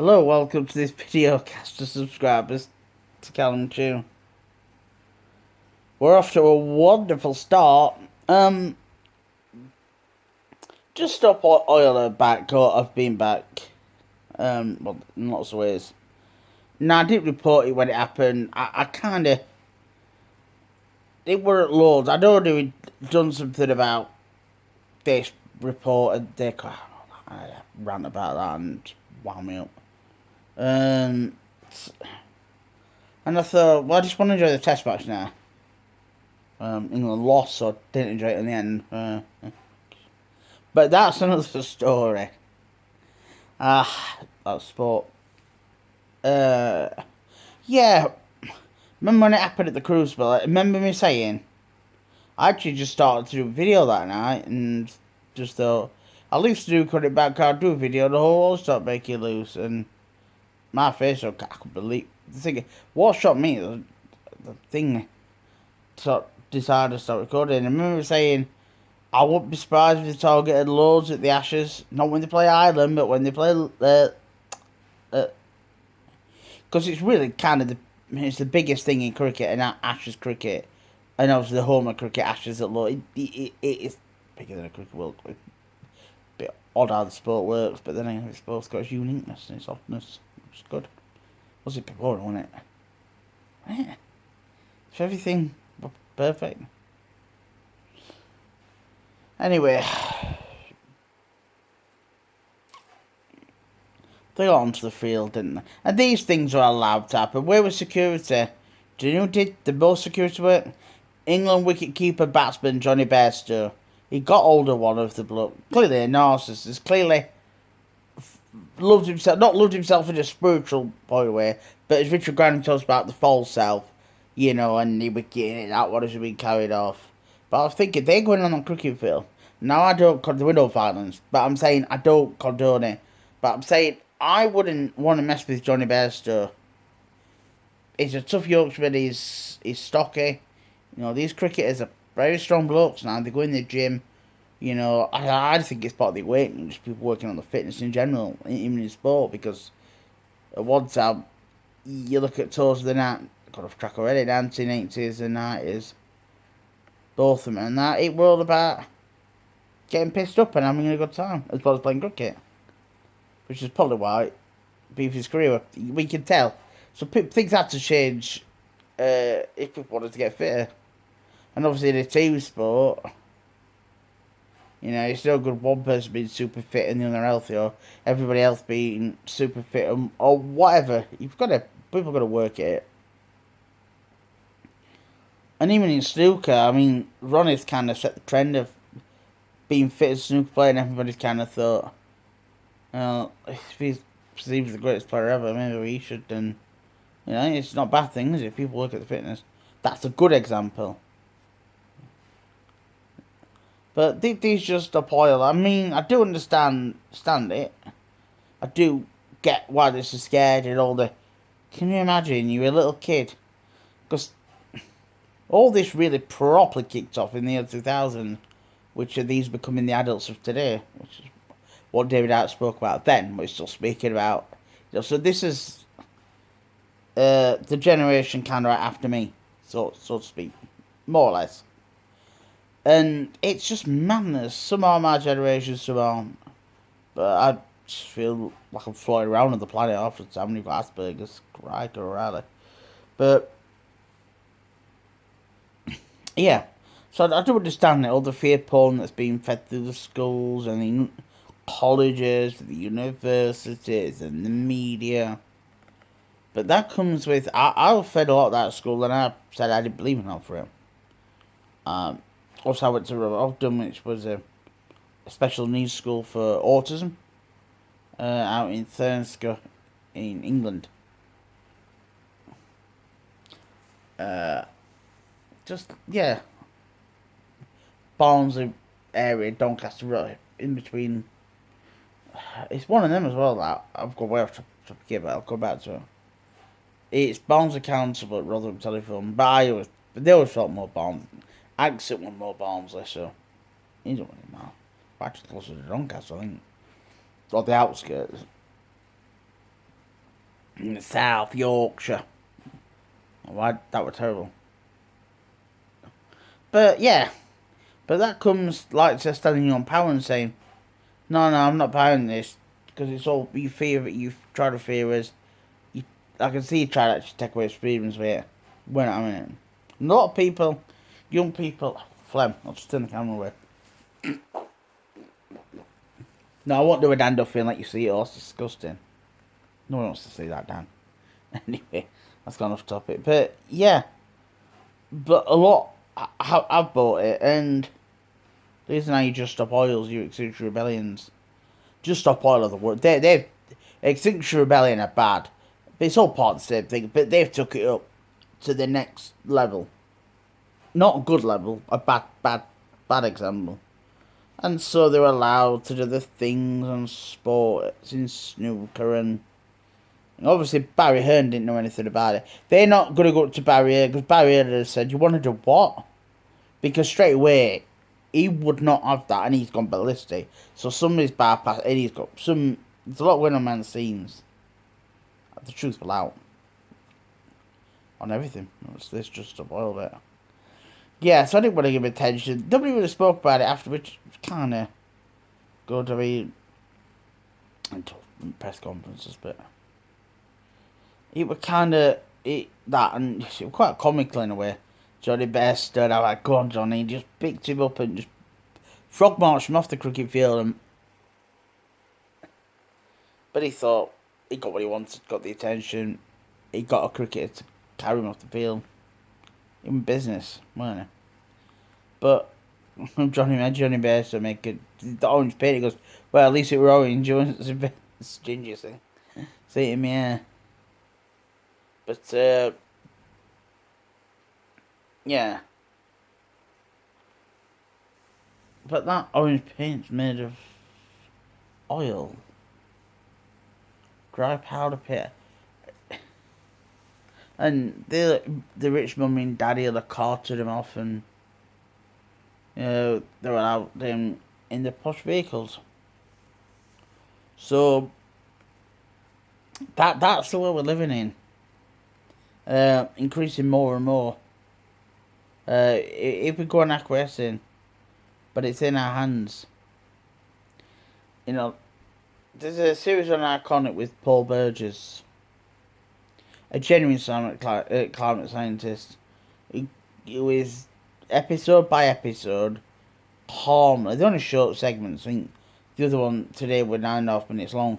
Hello, welcome to this video cast to subscribers to Callum Tune. We're off to a wonderful start. Just up oil back, or I've been back. Well, in lots of ways. Now, I didn't report it when it happened. I kind of... It were at loads. I'd already done something about this report, and I rant about that and wound me up. And I thought, well, I just want to enjoy the test match now. England lost, so I didn't enjoy it in the end. But that's another story. That's sport. Yeah. Remember when it happened at the Crucible? Remember me saying, I actually just started to do a video that night and just thought, I'll leave to do cut it back, I'll do a video, the whole world started making loose, and my face, I couldn't believe the thing. What shocked me, the thing decided to start recording. I remember saying, I wouldn't be surprised if they targeted loads at the Ashes. Not when they play Ireland, but when they play... Because it's really kind of it's the biggest thing in cricket, and Ashes cricket. And obviously the home of cricket, Ashes at low. It is bigger than a cricket world cup. Bit odd how the sport works, but then it's both got its uniqueness and its oddness, which is good. Was it before, wasn't it? Yeah. So everything perfect. Anyway, they got onto the field, didn't they? And these things are allowed to happen. Where was security? Do you know who did the most security work? England wicket-keeper batsman Johnny Bairstow. He got hold of one of the bloke. Clearly a narcissist. Clearly loved himself. Not loved himself in a spiritual point of way, but as Richard Grannon talks about the false self, you know, and he was getting it out what has been carried off. But I was thinking, they're going on cricket field. Now, I don't condone no violence, but I'm saying I don't condone it. But I'm saying I wouldn't want to mess with Johnny Bairstow. He's a tough Yorkshireman, he's stocky. You know, these cricketers are very strong blokes now. They go in the gym. You know, I think it's part of the awakening, just people working on the fitness in general, even in sport, because at one time, you look at tours of the night, got off track already, 1980s and 90s, both of them, and that, it were all about getting pissed up and having a good time, as well as playing cricket. Which is probably why Beefy's career, we can tell. So things had to change if people wanted to get fitter. And obviously in a team sport, you know, it's no good one person being super fit and the other healthy, or everybody else being super fit, or whatever. People got to work at it. And even in snooker, I mean, Ronnie's kind of set the trend of being fit as a snooker player, and everybody's kind of thought, if he's perceived as the greatest player ever, maybe he should. And you know, it's not a bad thing, is it? People look at the fitness. That's a good example. But these just appall. I mean, I do understand it. I do get why this is scared and all the... Can you imagine, you're a little kid? Because all this really properly kicked off in the year 2000, which are these becoming the adults of today, which is what David Hart spoke about then, but he's still speaking about. You know, so this is the generation kind of right after me, so to speak, more or less. And it's just madness. Some are my generation, some aren't. But I just feel like I'm floating around on the planet half the time when you've got Asperger's, right or Riley. But yeah, so I do understand all the fear porn that's being fed through the schools and the colleges, the universities, and the media. But that comes with... I was fed a lot of that at school, and I said I didn't believe in that for it. Also, I went to Rotherham, which was a special needs school for autism, out in Thurnscoe, in England. Yeah. Barnsley area, Doncaster Road, in between. It's one of them as well that I've got way off to forget, but I'll go back to it. It's Barnsley Council, but Rotherham Telephone. But they always felt more Barnsley. Accent won more Barnsley, so he don't really matter. Actually closer to Doncaster, I think. Or the outskirts. in South Yorkshire. Why? That was terrible. But yeah, but that comes like to standing on power and saying, no, I'm not buying this because it's all you fear that you try to fear is. I can see you try to actually take away freedoms with it. When I mean, a lot of people, young people, phlegm. I'll just turn the camera away. No, I won't do a Dan Duff feeling like you see it. Oh, it's disgusting. No one wants to see that, Dan. Anyway, that's gone off topic. But yeah, but a lot. I've bought it, and the reason how you just stop oils, you Extinction Rebellions. Just stop oil of the world. They've Extinction Rebellion are bad. But it's all part of the same thing. But they've took it up to the next level. Not a good level, a bad example. And so they're allowed to do the things on sports in snooker and obviously Barry Hearn didn't know anything about it. They're not going to go up to Barry Hearn because Barry Hearn has said, you want to do what? Because straight away, he would not have that and he's gone ballistic. So somebody's bypassed and he's got some... There's a lot going on behind the scenes. The truth will out. On everything. This just a boil bit. Yeah, so I didn't want to give attention. Nobody really spoke about it after, which kind of good. I mean, until press conferences, but it was kind of that, and it was quite comical in a way. Johnny Best stood out like, "Go on, Johnny," just picked him up and just frog marched him off the cricket field. But he thought he got what he wanted, got the attention. He got a cricketer to carry him off the field. In business, weren't it? But Johnny Bears to make it the orange paint. He goes, well, at least it were orange. It's a ginger thing. See it in my hair. But yeah. But that orange paint's made of oil, dry powder paint. And the rich mummy and daddy are carted him off, and they're allowed them in the posh vehicles. So that's the world we're living in. Increasing more and more. If we go on acquiescing, but it's in our hands. You know, there's a series on Iconic with Paul Burgess. A genuine climate scientist. He was episode by episode, calmly. They're only short segments. I think the other one today was 9.5 minutes long.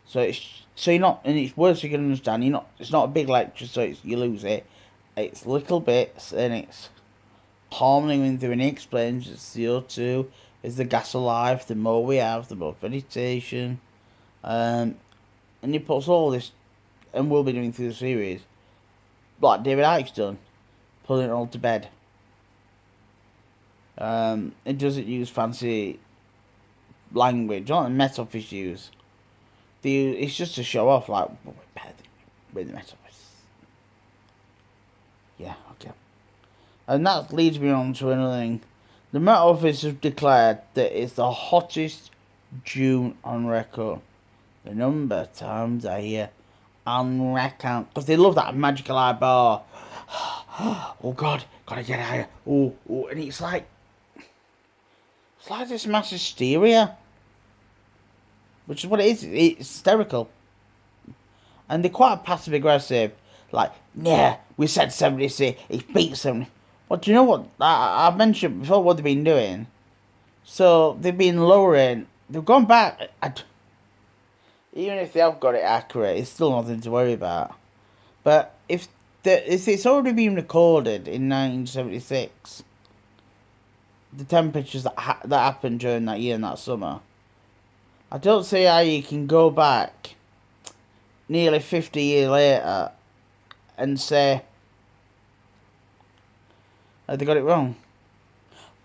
So you're not, and it's words you can understand. It's not a big lecture, so you lose it. It's little bits, and it's calmly going through, and he explains that CO2 is the gas of life. The more we have, the more vegetation, and he puts all this. And we'll be doing through the series, like David Icke's done, putting it all to bed. It doesn't use fancy language, not the Met Office use. It's just to show off, like, well, we're better with the Met Office. Yeah, okay. And that leads me on to another thing. The Met Office have declared that it's the hottest June on record. The number of times I hear unreckon, because they love that magical eye bar. Oh God, gotta get higher. Oh, and it's like this mass hysteria, which is what it is. It's hysterical, and they're quite passive aggressive. Like, yeah, we said 70, it's beat 70. Well, do you know what? I mentioned before what they've been doing. So they've been lowering. They've gone back. Even if they have got it accurate, it's still nothing to worry about. But if it's already been recorded in 1976, the temperatures that happened during that year and that summer, I don't see how you can go back nearly 50 years later and say, have they got it wrong?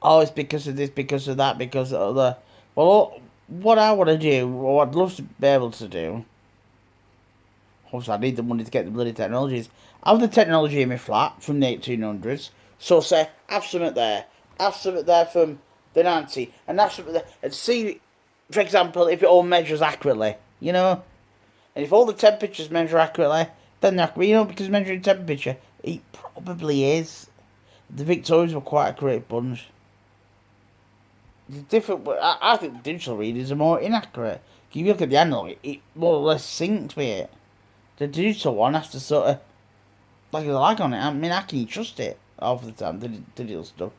Oh, it's because of this, because of that, because of the... Well, what I want to do, or what I'd love to be able to do, obviously I need the money to get the bloody technologies. I have the technology in my flat from the 1800s, so say, have something there from the 90s, and have something there, and see, for example, if it all measures accurately, you know? And if all the temperatures measure accurately, then they're accurate. You know, because measuring temperature, it probably is. The Victorians were quite a great bunch. It's different. I think digital readers are more inaccurate. If you look at the analog, it more or less syncs with it. The digital one has to sort of like a lag on it. I mean, how can you trust it half the time? The digital stuff.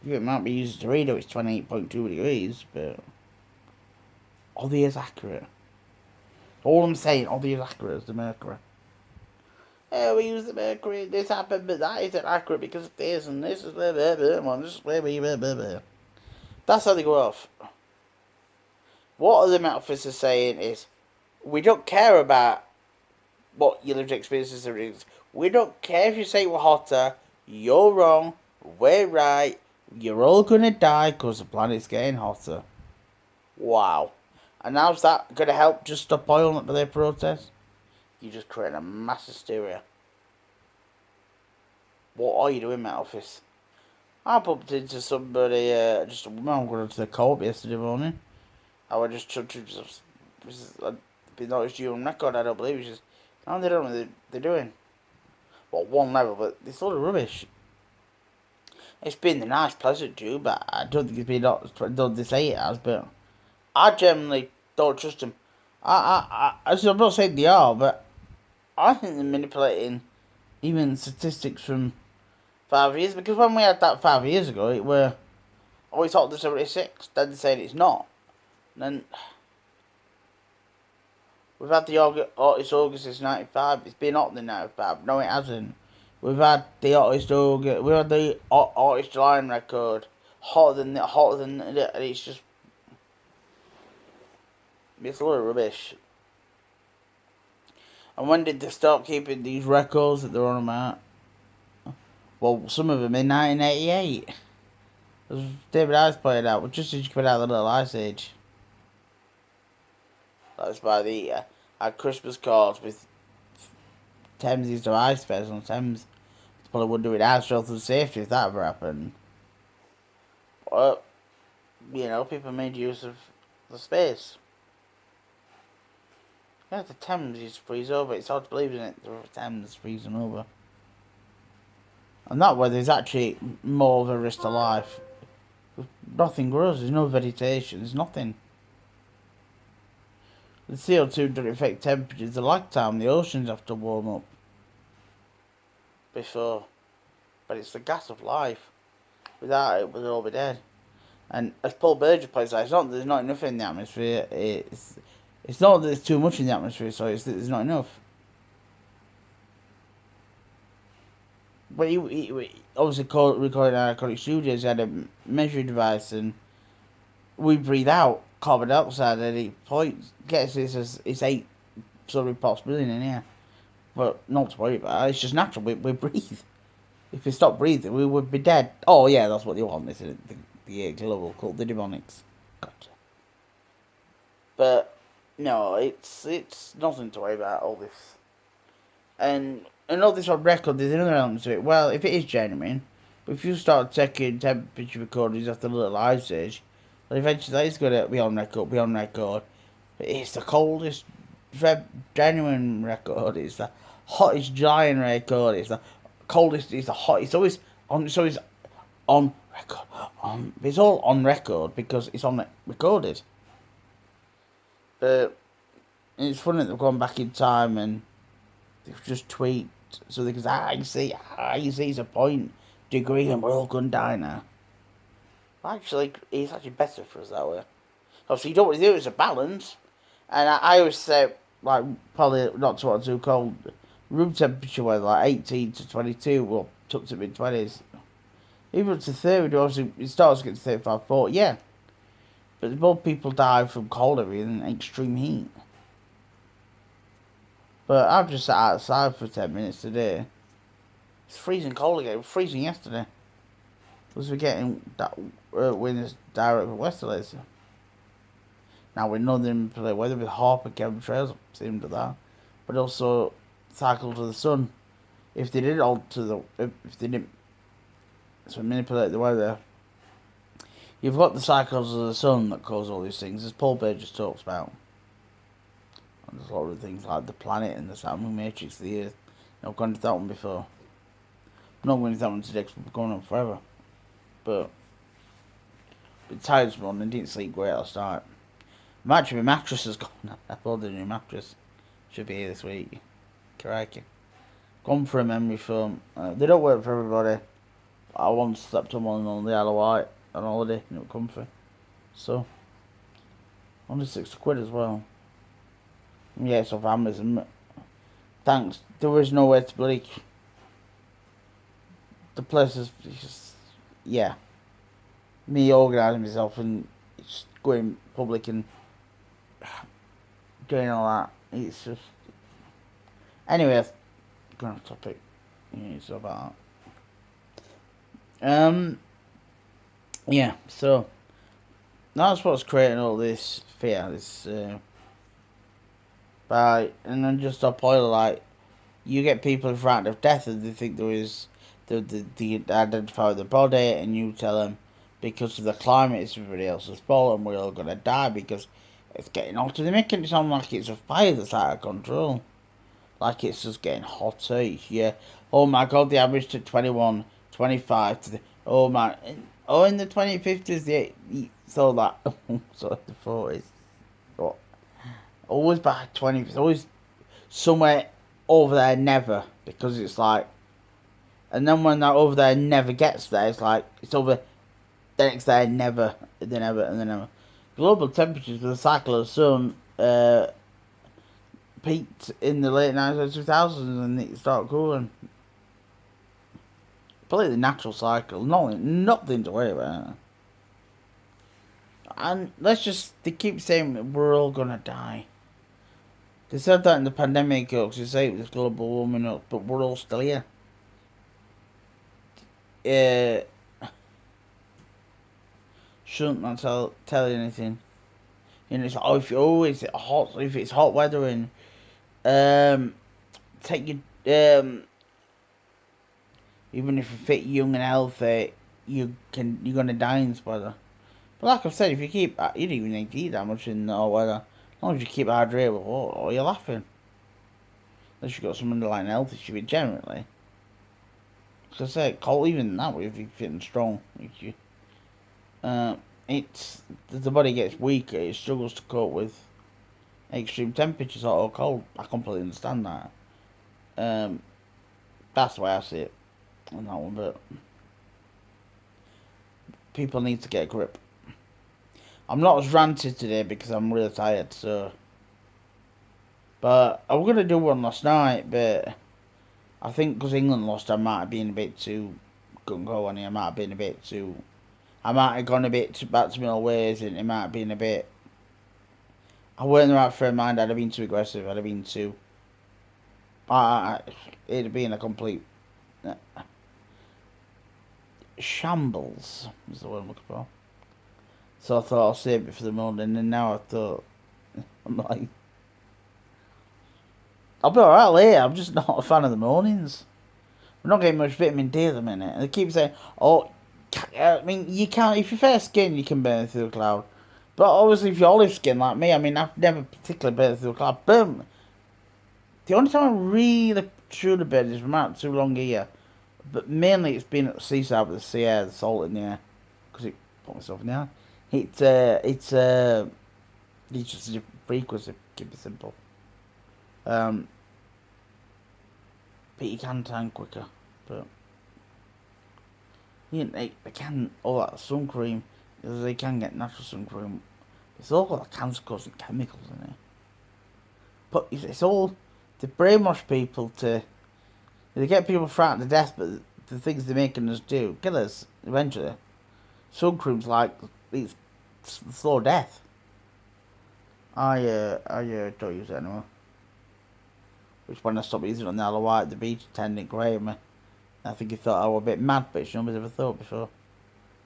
It might be used to read, it's 28.2 degrees, but all the is accurate. All I'm saying, all the is accurate is the mercury. Yeah, we use the mercury. This happened, but that isn't accurate because of this and this is blah blah blah. This is blah blah blah blah. That's how they go off. What other metaphysics are saying is, we don't care about what your lived experiences are. We don't care if you say we're hotter. You're wrong. We're right. You're all gonna die because the planet's getting hotter. Wow. And how's that gonna help just stop oil up their protest? You're just creating a mass hysteria. What are you doing, Met Office? I bumped into somebody, just a woman going to the co-op yesterday morning. I was just I've been noticed you on record, I don't believe. It's just, no, they don't know what they're doing. Well, one level, but it's all rubbish. It's been a nice, pleasant too, but I don't think it's been, don't they say it has, but I generally don't trust them. I'm not saying they are, but I think they're manipulating even statistics from 5 years, because when we had that 5 years ago, it were, we thought the 76, then they're saying it's not. And then we've had the August is 95, it's been hot in 95, no it hasn't. We've had the hottest August, we've had the hottest July record, hotter than, and it's just, it's a lot of rubbish. And when did they start keeping these records that they're on about? Well, some of them in 1988. As David Ice pointed out, just as you put out the Little Ice Age. That was by the Christmas cards with Thames to ice fairs on Thames. Probably wouldn't do it as health and safety if that ever happened. Well, you know, people made use of the space. Yeah, the Thames used to freeze over. It's hard to believe, isn't it? The Thames freezing over. And that way there's actually more of a risk to life. Nothing grows, there's no vegetation, there's nothing. The CO2 doesn't affect temperatures. The lag time, the oceans have to warm up before. But it's the gas of life. Without it, we'd all be dead. And as Paul Berger plays out, it's not that there's not enough in the atmosphere. It's not that there's too much in the atmosphere, so it's that there's not enough. But he obviously recording our Iconic Studios, he had a measuring device, and we breathe out carbon dioxide at 8 points. Gets this as it's 8 sort of parts per million in here. But not to worry about it, it's just natural, we breathe. If we stop breathing, we would be dead. Oh yeah, that's what you want, isn't it? The global cult, the demonics. Gotcha. But no, it's nothing to worry about, all this. And all this on record, there's another element to it. Well, if it is genuine, but if you start taking temperature recordings after the Little Ice Age, then eventually that is going to be on record. It's the coldest genuine record. It's the hottest giant record. It's the coldest. It's the hottest. It's always on. It's always on record. It's all on record because it's on recorded. But it's funny that they've gone back in time and they've just tweaked so they can say, you see, it's a point degree and we're all going to die now. Actually, it's actually better for us that way. Obviously, you don't want to do it as a balance. And I always say, like, probably not too cold. Room temperature weather, like 18 to 22, well, up to mid-20s. Even to 30, obviously, it starts to get to 35, 40, yeah. But the more people die from cold area than extreme heat. But I've just sat outside for 10 minutes today. It's freezing cold again. It was freezing yesterday. Because we're getting that wind is direct from westerlies. Now we're northern weather with Harper chemtrails, seemed to that. But also cycles of the sun. If they did if they didn't manipulate the weather, you've got the cycles of the sun that cause all these things, as Paul Bear just talks about. There's a lot of things like the planet and the Saturn matrix, the Earth. I've gone into that one before. I'm not going into that one today because we're going on forever. But tired this morning, didn't sleep great last night. Actually, my mattress has gone. I bought a new mattress. Should be here this week. Crikey. Gone for a memory foam. They don't work for everybody. I once slept on one on the Isle of Wight on holiday and it was comfy. So, only £60 as well. Yeah, it's off Amazon. Thanks. There was nowhere to bleach. The place is just, yeah. Me organising myself and just going public and doing all that. It's just. Anyway, going off topic. Yeah, it's about that. Yeah, so that's what's creating all this fear, this and then just stop oil, like you get people frightened of death and they think there is the identify the body, and you tell them because of the climate it's everybody else's fault and we're all gonna die because it's getting hotter. They're making it sound like it's a fire that's out of control. Like it's just getting hotter each year. Oh my god, the average to 21, 25 to the oh my in the 2050s so that so the 40s. What? Always by 20, it's always somewhere over there never, because it's like, and then when that over there never gets there, it's like it's over, then it's there never, then never, and then never. Global temperatures with the cycle of the sun peaked in the late 2000s and it started cooling. Completely natural cycle, nothing to worry about. And they keep saying we're all gonna die. They said that in the pandemic, because they say it was global warming, but we're all still here. Shouldn't that tell you anything? You know, it's like, if it's hot weather and take your even if you're fit, young and healthy, you're gonna die in this weather. But like I've said, if you keep, you don't even need to eat that much in the hot weather. As long as you keep hydrated with water, or you're laughing. Unless you've got some underlying health issue, but generally. Because I say, cold, even that way, if you're fit and strong, it's, as the body gets weaker, it struggles to cope with extreme temperatures, hot or cold. I completely understand that. That's the way I see it on that one, but people need to get a grip. I'm not as ranted today because I'm really tired, so. But I was going to do one last night, but I think because England lost, I might have been a bit too gung-ho on it. I might have gone a bit back to my old ways, and it might have been a bit. I weren't in the right frame of mind. I'd have been too aggressive. I'd have been too. It'd have been a complete shambles. Is the word I'm looking for. So I thought I'll save it for the morning, and now I thought I'm like, I'll be alright later. I'm just not a fan of the mornings. We're not getting much vitamin D at the minute. And they keep saying, oh, I mean, you can't, if you're fair skin, you can burn through the cloud. But obviously, if you're olive skin like me, I mean, I've never particularly burned through the cloud. Boom. The only time I really truly burned is from out too long here. But mainly it's been at the seaside with the sea air, the salt in the air. Because it put myself in the air. It's just a different frequency, keep it simple. But you can tan quicker. But you know, they can, all that sun cream, they can get natural sun cream. It's all got cancer causing chemicals in it. But it's all to brainwash people to. They get people frightened to death, but the things they're making us do kill us eventually. Sun cream's like it's slow death. I don't use it anymore. Which when I stopped using it on the Isle of Wight, the beach attendant grey me. I think he thought I was a bit mad, which nobody's ever thought before.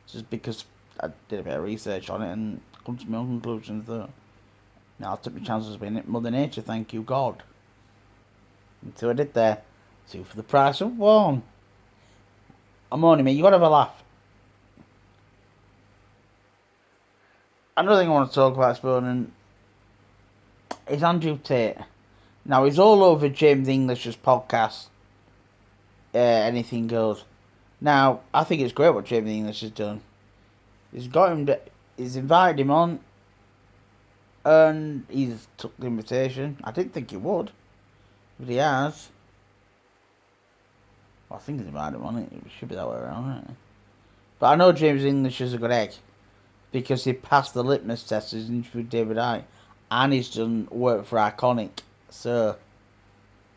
Just because I did a bit of research on it and come to my own conclusions that now I took my chances with it. Mother Nature, thank you God. And so I did there. 2 for the price of 1. I'm only me, you gotta have a laugh. Another thing I want to talk about this morning, is Andrew Tate. Now, he's all over James English's podcast, Anything Goes. Now, I think it's great what James English has done. He's invited him on, and he's took the invitation. I didn't think he would, but he has. Well, I think he's invited him on it. It should be that way around, right? But I know James English is a good egg, because he passed the litmus test. He's interviewed David Icke, and he's done work for Iconic. So,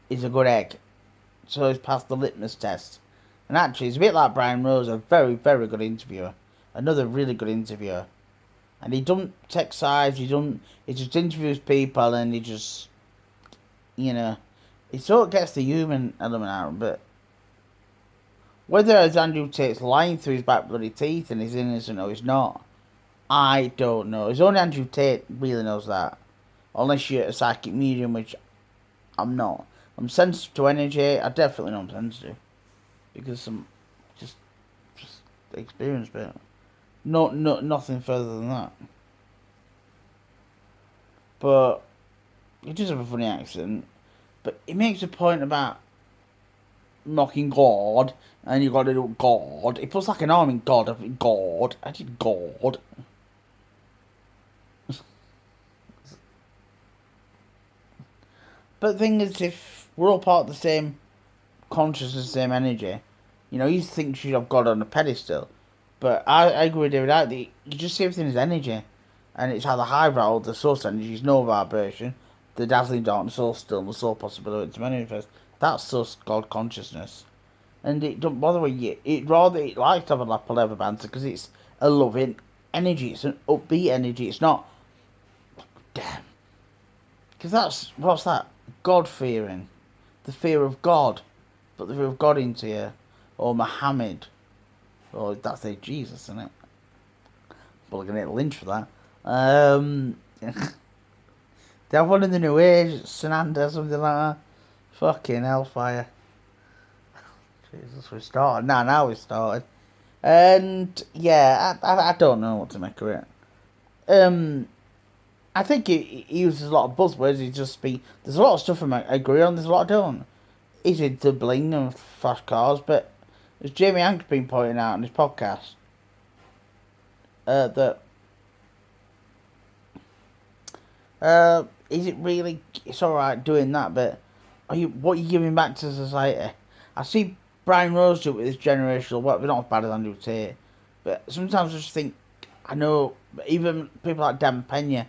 he's a good egg. So he's passed the litmus test. And actually, he's a bit like Brian Rose, a very, very good interviewer. Another really good interviewer. And he don't take sides, he just interviews people, and he just, he sort of gets the human element out of it. Whether it's Andrew Tate's lying through his back bloody teeth and he's innocent or he's not, I don't know. It's only Andrew Tate really knows that. Unless you're a psychic medium, which I'm not. I'm sensitive to energy. I definitely know I'm sensitive. Because I'm just experienced it. Nothing further than that. But he does have a funny accent. But he makes a point about mocking God, and you got to do God. He puts like an arm in God. God. I did God. But the thing is, if we're all part of the same consciousness, same energy, you think you should have God on a pedestal. But I agree with David Icke. You just see everything as energy. And it's either high or the source energy is no vibration. The dazzling darkness, all still, the sole possibility to manifest. That's just God consciousness. And it don't bother with you. It likes to have a lap of leather banter because it's a loving energy. It's an upbeat energy. It's not, damn. Because what's that? God fearing. The fear of God. Put the fear of God into you. Or Muhammad. Or that's Jesus, isn't it? Well, we're going to get lynched for that. They have one in the New Age, Sananda, something like that. Fucking hellfire. Jesus, we started. Now we started. And, yeah, I don't know what to make of it. I think he uses a lot of buzzwords. There's a lot of stuff I agree on, there's a lot I don't. He's into bling and fast cars, but as Jamie Hank's been pointing out on his podcast, is it really? It's all right doing that, but what are you giving back to society? I see Brian Rose do it with his generational wealth. We're not as bad as Andrew Tate, but sometimes I just think, I know, even people like Dan Pena,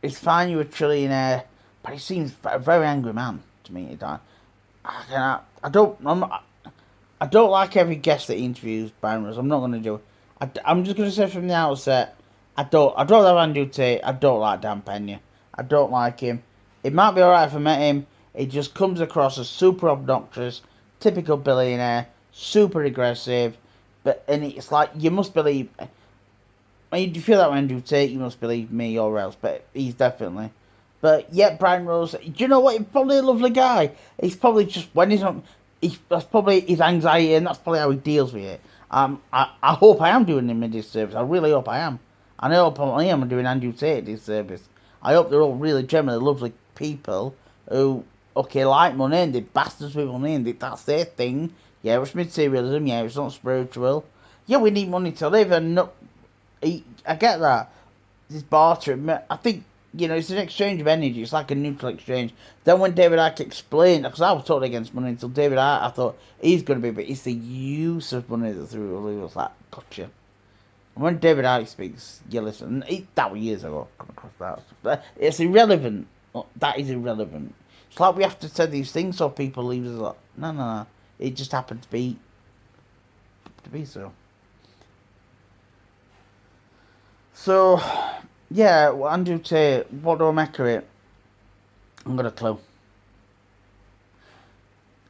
it's fine you're a trillionaire, but he seems a very angry man to me. I don't like every guest that he interviews, Brian Rose. I'm not going to do it. I'm just going to say from the outset, I don't have Andrew Tate. I don't like Dan Pena. I don't like him. It might be alright if I met him. He just comes across as super obnoxious, typical billionaire, super aggressive. And it's like, you must believe. When you feel that way, Andrew Tate, you must believe me or else. But he's definitely. But yeah, Brian Rose. Do you know what? He's probably a lovely guy. He's probably just when he's on. That's probably his anxiety, and that's probably how he deals with it. I hope I am doing him a disservice. I really hope I am. And I hope I am doing Andrew Tate a disservice. I hope they're all really generally lovely people who, like money, and they bastards with money, and that's their thing. Yeah, it's materialism. Yeah, it's not spiritual. Yeah, we need money to live, and I get that. This bartering, I think, it's an exchange of energy. It's like a neutral exchange. Then when David Icke explained, because I was totally against money until David Icke, I thought, he's going to be, but it's the use of money that threw it. I was like, gotcha. And when David Icke speaks, you listen. That was years ago, come across that. But it's irrelevant. That is irrelevant. It's like we have to say these things so people leave us like, no. It just happened to be so. So, yeah, Andrew Tate, what do I make of it? I've got a clue. Of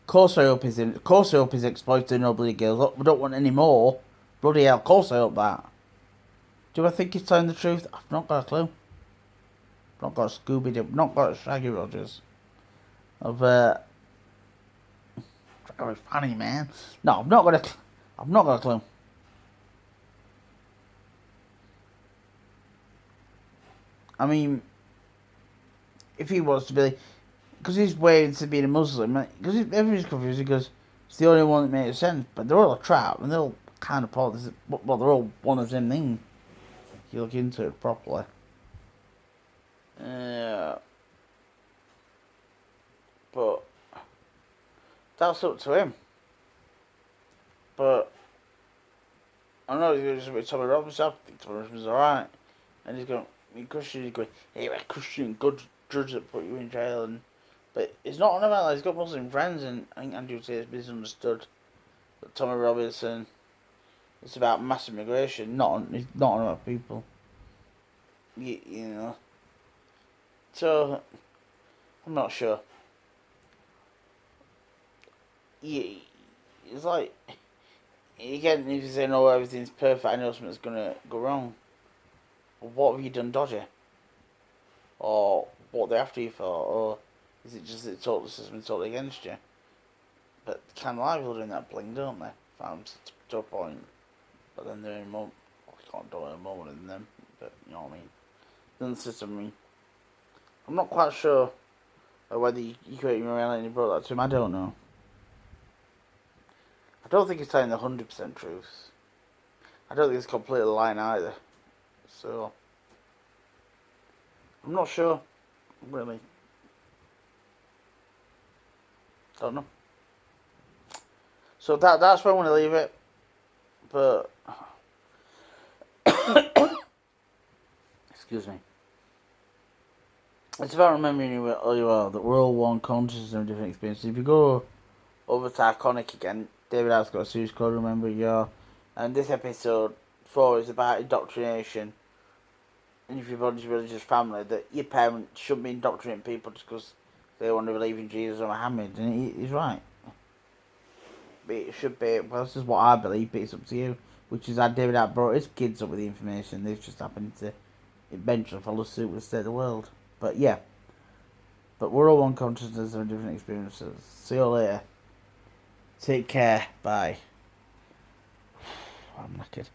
course I hope he's exploiting nobody girls. We don't want any more. Bloody hell, of course I hope that. Do I think he's telling the truth? I've not got a clue. Not got a Scooby-Doo, not got a Shaggy Rogers. Very funny, man. No, I've not got a clue. I mean, if he wants to be, because he's way into being a Muslim, because everybody's confused because it's the only one that makes sense. But they're all a trap, and they're all kind of part of this. Well, they're all one of the same thing. If you look into it properly. But that's up to him. But I know he's going to just with Tommy Robinson. I think Tommy Robinson's alright. And he's going, Christian, he's going, hey, we're Christian, good judge that put you in jail. But it's not on about that. He's got Muslim friends, and I think Andrew Tate has misunderstood that Tommy Robinson, it's about mass immigration, it's not on about people. You know. So, I'm not sure. It's like, again, if you say, no, everything's perfect, I know something's going to go wrong. Well, what have you done dodgy? Or what are they after you for? Or is it just that the system is totally against you? But kind of like people doing that bling, don't they? Found to a point. But then they're more, I can't do it more than them, but you know what I mean? Then the system, I mean, I'm not quite sure whether you create your reality and you brought that to him, I don't know. I don't think he's telling the 100% truth. I don't think it's completely lying either. So, I'm not sure, really. Don't know. So that's where I want to leave it. But excuse me. It's about remembering you are that we're all one conscious and different experiences. If you go over to Iconic again, David has got a series called Remember You. And this episode 4 is about indoctrination. And if you're a religious family, that your parents shouldn't be indoctrinating people just because they want to believe in Jesus or Muhammad. And he's right. But it should be, well, this is what I believe, but it's up to you. Which is how David Hart brought his kids up with the information. They've just happened to eventually follow suit with the state of the world. But yeah. But we're all one consciousness and different experiences. See you later. Take care. Bye. I'm knackered.